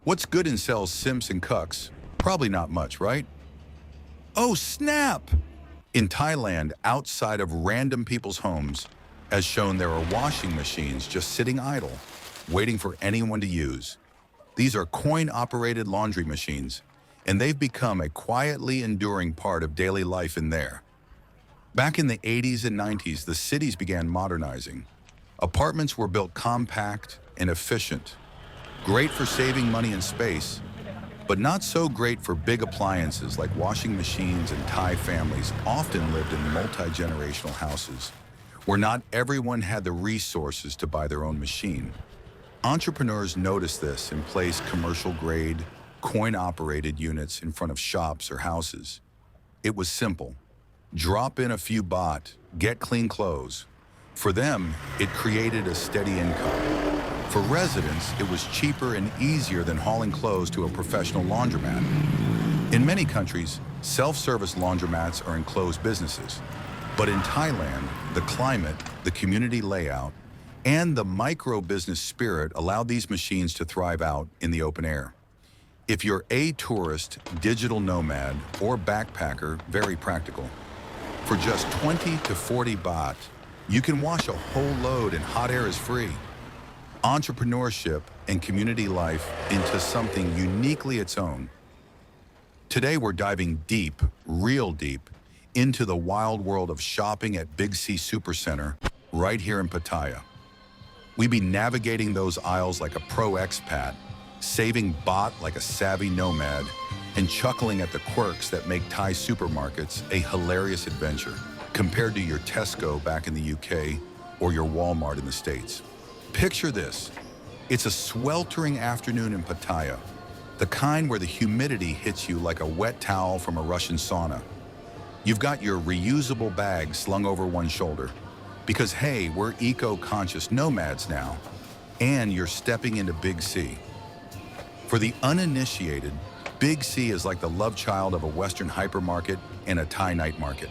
What's good and sells simps and cucks? Probably not much, right? Oh, snap! In Thailand, outside of random people's homes, as shown, there are washing machines just sitting idle, waiting for anyone to use. These are coin-operated laundry machines, and they've become a quietly enduring part of daily life in there. Back in the 80s and 90s, the cities began modernizing. Apartments were built compact and efficient, great for saving money and space, but not so great for big appliances like washing machines, and Thai families often lived in multi-generational houses where not everyone had the resources to buy their own machine. Entrepreneurs noticed this and placed commercial-grade, coin-operated units in front of shops or houses. It was simple. Drop in a few baht, get clean clothes. For them, it created a steady income. For residents, it was cheaper and easier than hauling clothes to a professional laundromat. In many countries, self-service laundromats are enclosed businesses. But in Thailand, the climate, the community layout, and the micro-business spirit allowed these machines to thrive out in the open air. If you're a tourist, digital nomad, or backpacker, very practical. For just 20 to 40 baht, you can wash a whole load and hot air is free. Entrepreneurship and community life into something uniquely its own. Today we're diving deep, real deep, into the wild world of shopping at Big C Supercenter right here in Pattaya. We be navigating those aisles like a pro expat, saving baht like a savvy nomad, and chuckling at the quirks that make Thai supermarkets a hilarious adventure compared to your Tesco back in the UK or your Walmart in the States. Picture this. It's a sweltering afternoon in Pattaya, the kind where the humidity hits you like a wet towel from a Russian sauna. You've got your reusable bag slung over one shoulder because, hey, we're eco-conscious nomads now, and you're stepping into Big C. For the uninitiated, Big C is like the love child of a Western hypermarket and a Thai night market.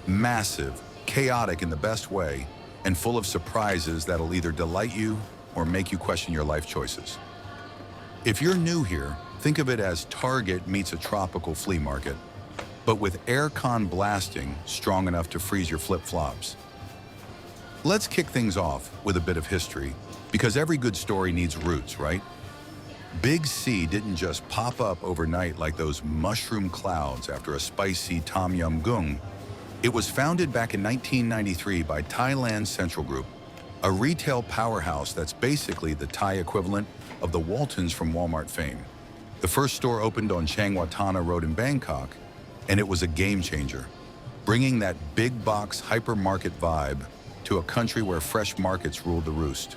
Massive, chaotic in the best way, and full of surprises that'll either delight you or make you question your life choices. If you're new here, think of it as Target meets a tropical flea market, but with aircon blasting strong enough to freeze your flip-flops. Let's kick things off with a bit of history, because every good story needs roots, right? Big C didn't just pop up overnight like those mushroom clouds after a spicy tom yum goong. It was founded back in 1993 by Thailand Central Group, a retail powerhouse that's basically the Thai equivalent of the Waltons from Walmart fame. The first store opened on Changwatana Road in Bangkok, and it was a game changer, bringing that big box hypermarket vibe to a country where fresh markets ruled the roost.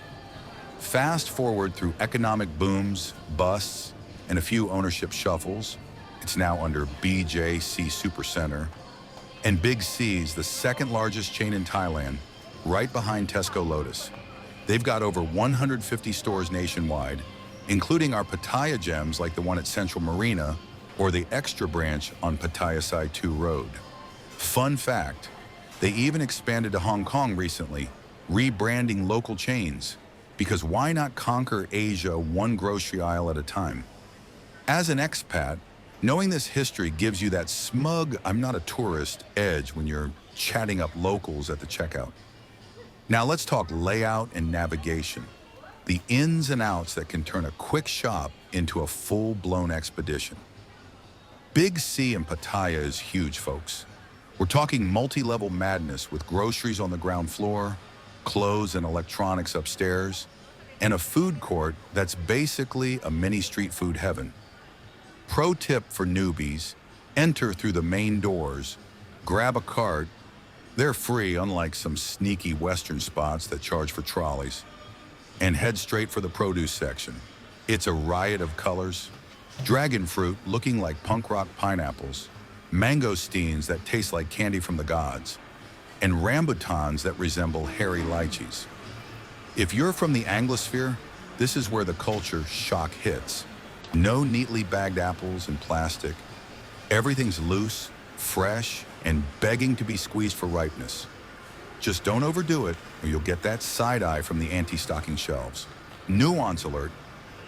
Fast forward through economic booms, busts, and a few ownership shuffles, it's now under BJC Supercenter, and Big C's the second largest chain in Thailand, right behind Tesco Lotus. They've got over 150 stores nationwide, including our Pattaya gems like the one at Central Marina or the extra branch on Pattaya Side 2 Road. Fun fact, they even expanded to Hong Kong recently, rebranding local chains, because why not conquer Asia one grocery aisle at a time? As an expat, knowing this history gives you that smug, I'm not a tourist edge when you're chatting up locals at the checkout. Now let's talk layout and navigation, the ins and outs that can turn a quick shop into a full-blown expedition. Big C in Pattaya is huge, folks. We're talking multi-level madness with groceries on the ground floor, clothes and electronics upstairs, and a food court that's basically a mini street food heaven. Pro tip for newbies, enter through the main doors, grab a cart. They're free, unlike some sneaky Western spots that charge for trolleys, and head straight for the produce section. It's a riot of colors. Dragon fruit looking like punk rock pineapples, mangosteens that taste like candy from the gods, and rambutans that resemble hairy lychees. If you're from the Anglosphere, this is where the culture shock hits. No neatly bagged apples in plastic. Everything's loose, fresh, and begging to be squeezed for ripeness. Just don't overdo it, or you'll get that side eye from the anti-stocking shelves. Nuance alert,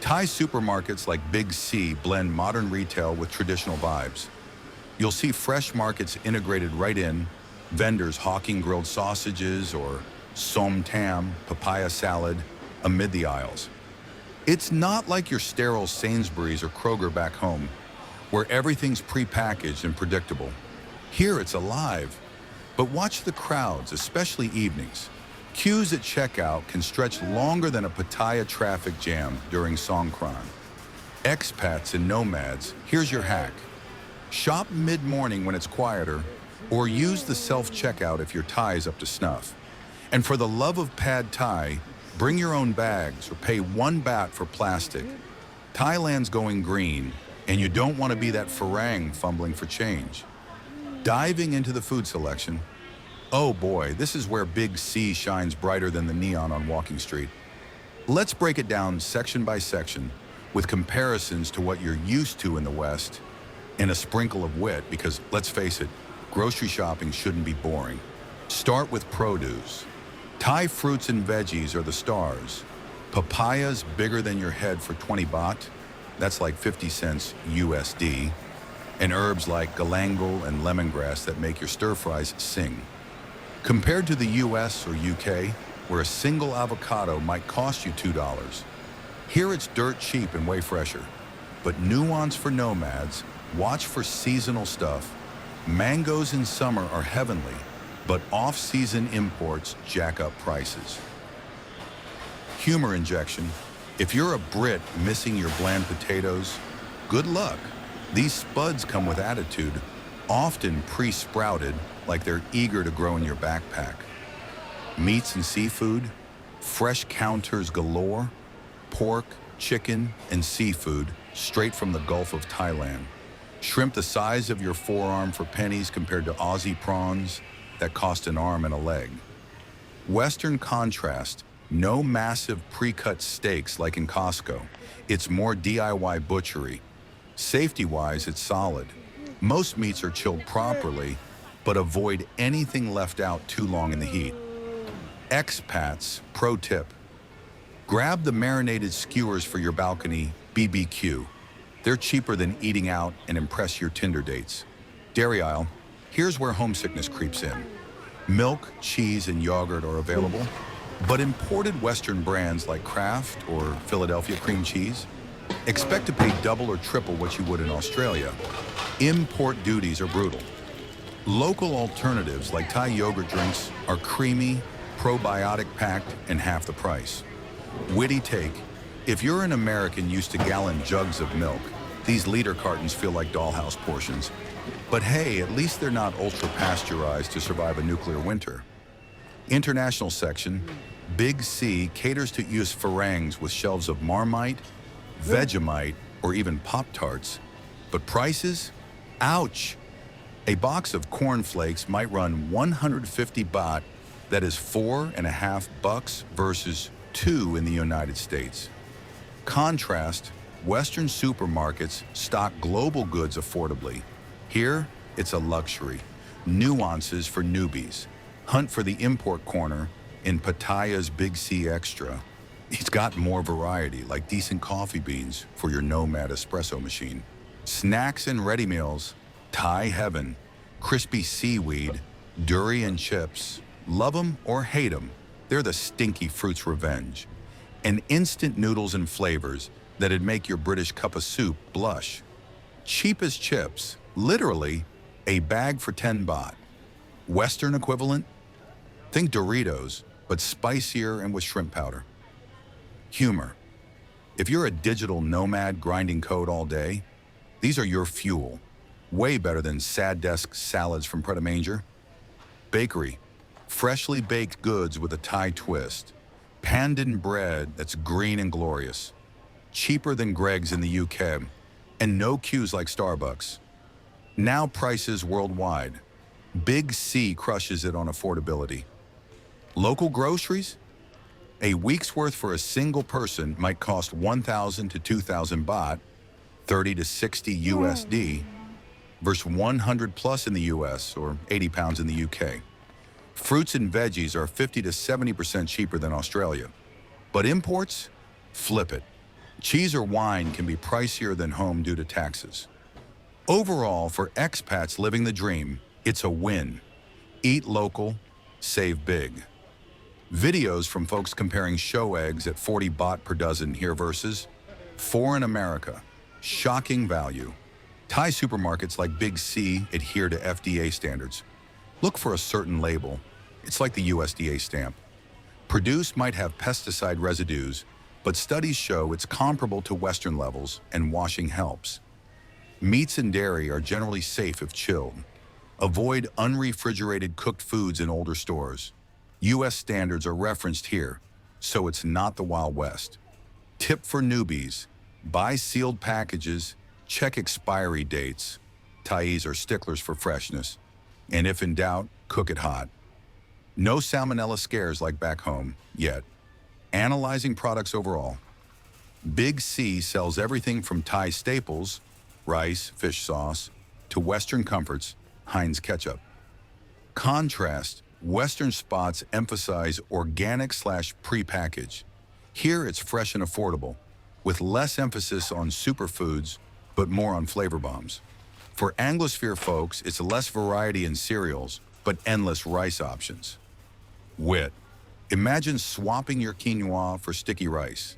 Thai supermarkets like Big C blend modern retail with traditional vibes. You'll see fresh markets integrated right in, vendors hawking grilled sausages or som tam, papaya salad, amid the aisles. It's not like your sterile Sainsbury's or Kroger back home, where everything's prepackaged and predictable. Here it's alive. But watch the crowds, especially evenings. Queues at checkout can stretch longer than a Pattaya traffic jam during Songkran. Expats and nomads, here's your hack. Shop mid-morning when it's quieter, or use the self-checkout if your Thai is up to snuff. And for the love of Pad Thai, bring your own bags or pay 1 baht for plastic. Thailand's going green, and you don't want to be that farang fumbling for change. Diving into the food selection, oh boy, this is where Big C shines brighter than the neon on Walking Street. Let's break it down section by section with comparisons to what you're used to in the West and a sprinkle of wit because, let's face it, grocery shopping shouldn't be boring. Start with produce. Thai fruits and veggies are the stars. Papayas bigger than your head for 20 baht, that's like 50 cents USD, and herbs like galangal and lemongrass that make your stir-fries sing. Compared to the US or UK, where a single avocado might cost you $2, here it's dirt cheap and way fresher. But nuance for nomads, watch for seasonal stuff. Mangoes in summer are heavenly, but off-season imports jack up prices. Humor injection. If you're a Brit missing your bland potatoes, good luck. These spuds come with attitude, often pre-sprouted, like they're eager to grow in your backpack. Meats and seafood, fresh counters galore, pork, chicken, and seafood straight from the Gulf of Thailand. Shrimp the size of your forearm for pennies compared to Aussie prawns that cost an arm and a leg. Western contrast, no massive pre-cut steaks like in Costco. It's more DIY butchery. Safety-wise, it's solid. Most meats are chilled properly, but avoid anything left out too long in the heat. Expats, pro tip. Grab the marinated skewers for your balcony, BBQ. They're cheaper than eating out and impress your Tinder dates. Dairy aisle, here's where homesickness creeps in. Milk, cheese, and yogurt are available, but imported Western brands like Kraft or Philadelphia cream cheese, expect to pay double or triple what you would in Australia. Import duties are brutal. Local alternatives like Thai yogurt drinks are creamy, probiotic packed, and half the price. Witty take, if you're an American used to gallon jugs of milk, these liter cartons feel like dollhouse portions. But hey, at least they're not ultra pasteurized to survive a nuclear winter. International section, Big C caters to US farangs with shelves of Marmite, Vegemite, or even Pop-Tarts. But prices? Ouch! A box of cornflakes might run 150 baht, that is $4.50 versus $2 in the United States. Contrast, Western supermarkets stock global goods affordably. Here, it's a luxury. Nuances for newbies. Hunt for the import corner in Pattaya's Big C Extra. It's got more variety, like decent coffee beans for your nomad espresso machine. Snacks and ready meals, Thai heaven, crispy seaweed, durian chips. Love 'em or hate 'em, they're the stinky fruit's revenge. And instant noodles and flavors that'd make your British cup of soup blush. Cheap as chips, literally a bag for 10 baht. Western equivalent? Think Doritos, but spicier and with shrimp powder. Humor. If you're a digital nomad grinding code all day, these are your fuel. Way better than sad desk salads from Pret a Manger. Bakery. Freshly baked goods with a Thai twist. Pandan bread that's green and glorious. Cheaper than Greg's in the UK. And no queues like Starbucks. Now prices worldwide. Big C crushes it on affordability. Local groceries? A week's worth for a single person might cost 1,000 to 2,000 baht, 30 to 60 USD, versus 100 plus in the US or 80 pounds in the UK. Fruits and veggies are 50 to 70% cheaper than Australia. But imports? Flip it. Cheese or wine can be pricier than home due to taxes. Overall, for expats living the dream, it's a win. Eat local, save big. Videos from folks comparing show eggs at 40 baht per dozen here versus 4 in America. Shocking value. Thai supermarkets like Big C adhere to FDA standards. Look for a certain label. It's like the USDA stamp. Produce might have pesticide residues, but studies show it's comparable to Western levels and washing helps. Meats and dairy are generally safe if chilled. Avoid unrefrigerated cooked foods in older stores. U.S. standards are referenced here, so it's not the Wild West. Tip for newbies: buy sealed packages, check expiry dates. Thais are sticklers for freshness. And if in doubt, cook it hot. No salmonella scares like back home, yet. Analyzing products overall. Big C sells everything from Thai staples, rice, fish sauce, to Western comforts, Heinz ketchup. Contrast, Western spots emphasize organic/pre-packaged. Here it's fresh and affordable, with less emphasis on superfoods, but more on flavor bombs. For Anglosphere folks, it's less variety in cereals, but endless rice options. Wit. Imagine swapping your quinoa for sticky rice.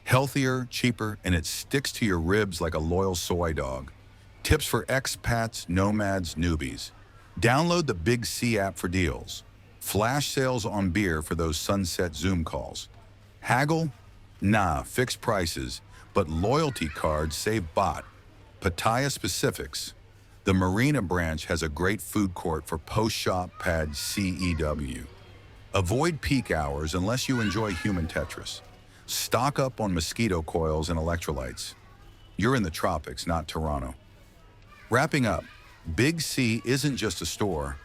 Healthier, cheaper, and it sticks to your ribs like a loyal soy dog. Tips for expats, nomads, newbies. Download the Big C app for deals. Flash sales on beer for those sunset Zoom calls. Haggle? Nah, fixed prices, but loyalty cards save baht. Pattaya specifics. The Marina branch has a great food court for post-shop pad CEW. Avoid peak hours unless you enjoy human Tetris. Stock up on mosquito coils and electrolytes. You're in the tropics, not Toronto. Wrapping up, Big C isn't just a store,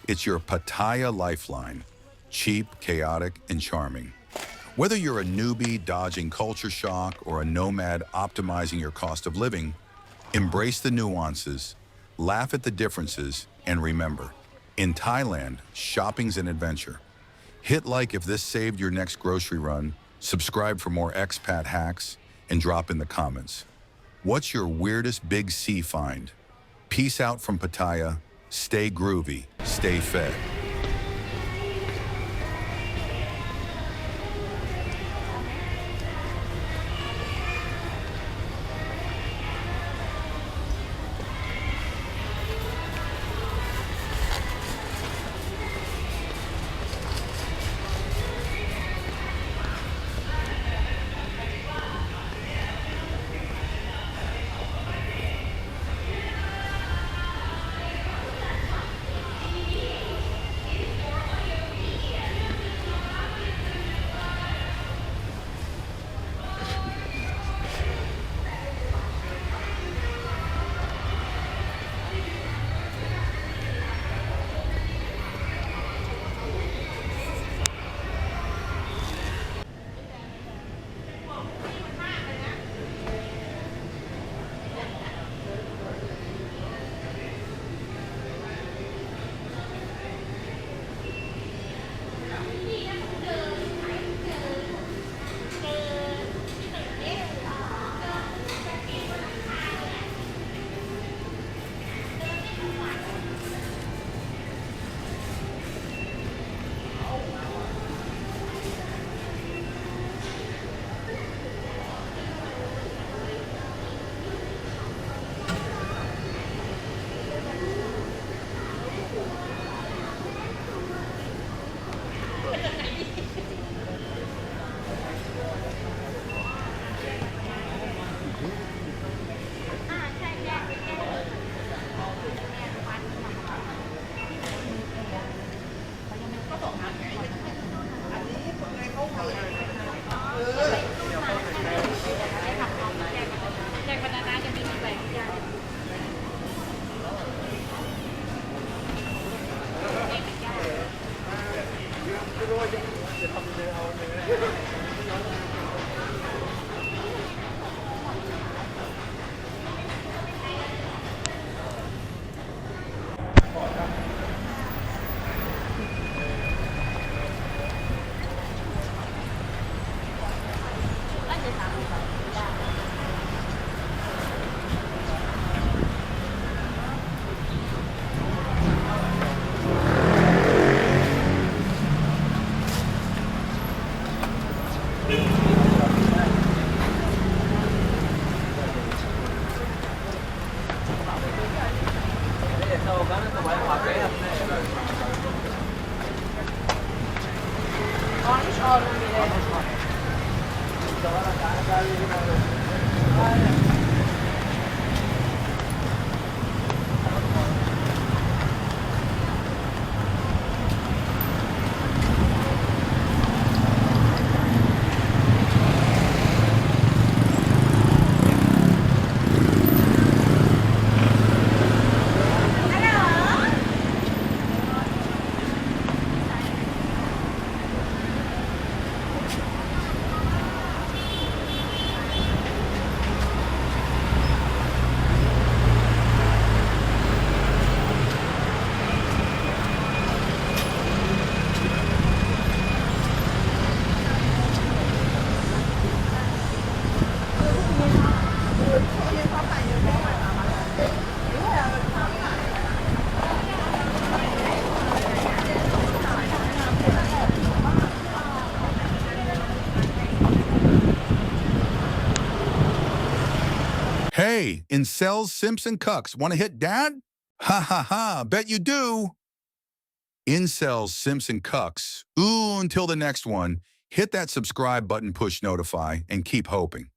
it's your Pattaya lifeline. Cheap, chaotic, and charming. Whether you're a newbie dodging culture shock or a nomad optimizing your cost of living, embrace the nuances, laugh at the differences, and remember, in Thailand, shopping's an adventure. Hit like if this saved your next grocery run, subscribe for more expat hacks, and drop in the comments. What's your weirdest Big C find? Peace out from Pattaya. Stay groovy, stay fed. Hey, incels, simps, and cucks, want to hit dad? Ha ha ha, bet you do. Incels, simps, and cucks. Ooh, until the next one, hit that subscribe button, push notify, and keep hoping.